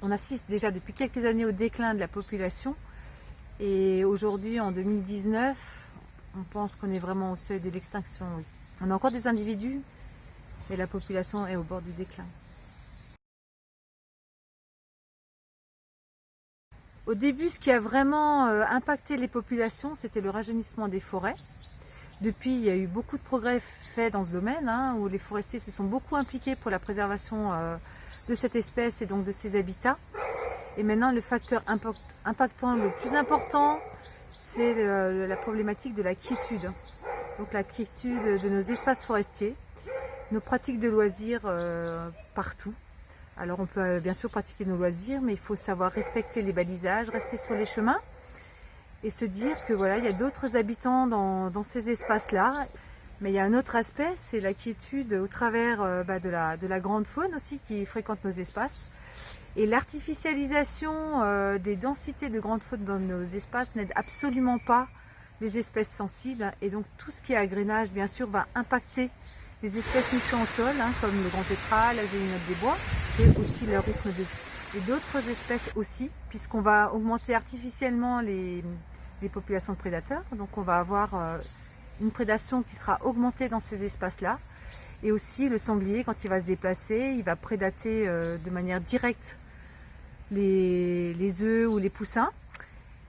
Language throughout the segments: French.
on assiste déjà depuis quelques années au déclin de la population. Et aujourd'hui, en 2019, on pense qu'on est vraiment au seuil de l'extinction. Oui. On a encore des individus, mais la population est au bord du déclin. Au début, ce qui a vraiment impacté les populations, c'était le rajeunissement des forêts. Depuis, il y a eu beaucoup de progrès faits dans ce domaine, où les forestiers se sont beaucoup impliqués pour la préservation de cette espèce et donc de ses habitats. Et maintenant, le facteur impactant le plus important, c'est la problématique de la quiétude. Donc la quiétude de nos espaces forestiers, nos pratiques de loisirs partout. Alors on peut bien sûr pratiquer nos loisirs, mais il faut savoir respecter les balisages, rester sur les chemins et se dire que voilà, il y a d'autres habitants dans ces espaces-là. Mais il y a un autre aspect, c'est la quiétude au travers de la grande faune aussi qui fréquente nos espaces. Et l'artificialisation des densités de grande faune dans nos espaces n'aide absolument pas les espèces sensibles. Et donc tout ce qui est agrénage, bien sûr, va impacter les espèces nichant au sol, comme le grand tétras, la gélinote des bois, et aussi leur rythme de vie. Et d'autres espèces aussi, puisqu'on va augmenter artificiellement les populations de prédateurs. Donc on va avoir une prédation qui sera augmentée dans ces espaces-là. Et aussi le sanglier, quand il va se déplacer, il va prédater de manière directe les œufs ou les poussins.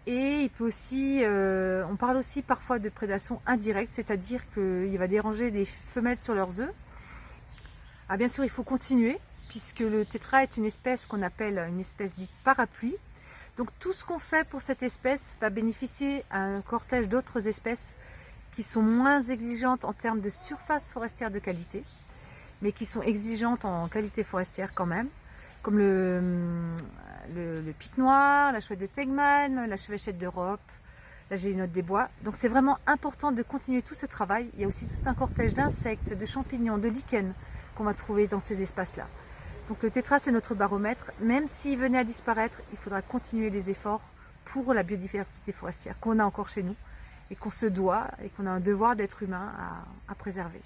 Et il peut aussi, on parle aussi parfois de prédation indirecte, c'est-à-dire qu'il va déranger des femelles sur leurs œufs. Ah, bien sûr, il faut continuer, puisque le tétras est une espèce qu'on appelle une espèce dite parapluie. Donc tout ce qu'on fait pour cette espèce va bénéficier à un cortège d'autres espèces qui sont moins exigeantes en termes de surface forestière de qualité, mais qui sont exigeantes en qualité forestière quand même, comme le pic noir, la chouette de Tegman, la chevêchette d'Europe, la gélinote des bois. Donc c'est vraiment important de continuer tout ce travail. Il y a aussi tout un cortège d'insectes, de champignons, de lichens qu'on va trouver dans ces espaces-là. Donc le tétras, c'est notre baromètre. Même s'il venait à disparaître, il faudra continuer les efforts pour la biodiversité forestière qu'on a encore chez nous et qu'on se doit et qu'on a un devoir d'être humain à préserver.